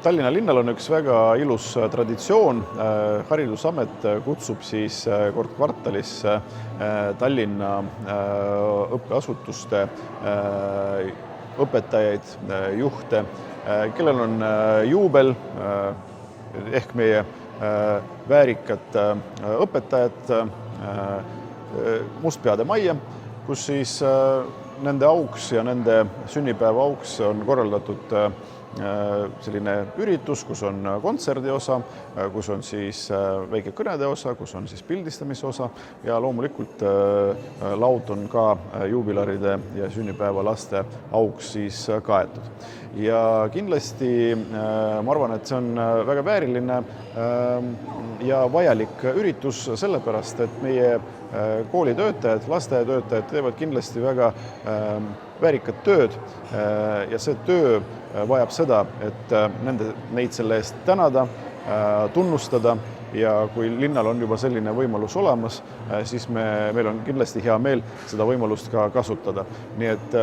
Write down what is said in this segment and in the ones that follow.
Tallinna linnal on üks väga ilus traditsioon. Haridusamet kutsub siis kord kvartalis Tallinna õppeasutuste õpetajaid, juhte, kellel on juubel ehk meie väärikad õpetajad Mustpeade majja, kus siis nende auks ja nende sünnipäeva auks on korraldatud selline üritus, kus on kontserdi osa, kus on siis väike kõnede osa, kus on siis pildistamise osa ja loomulikult laud on ka juubilaride ja sünnipäeva laste auks siis kaetud. Ja kindlasti ma arvan, et see on väga vääriline ja vajalik üritus sellepärast, et meie koolitöötajad, lasteaiatöötajad teevad kindlasti väga väärikat tööd ja see töö vajab seda, et neid selle eest tänada, tunnustada ja kui linnal on juba selline võimalus olemas, siis meil on kindlasti hea meel seda võimalust ka kasutada. Nii et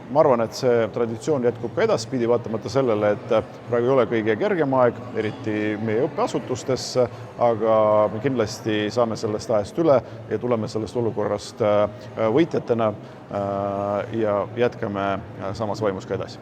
ma arvan, et see traditsioon jätkub ka edaspidi, vaatamata sellele, et praegu ei ole kõige kergem aeg, eriti meie õppeasutustes, aga me kindlasti saame sellest ajast üle ja tuleme sellest olukorrast võitjatena ja jätkame samas vaimus ka edasi.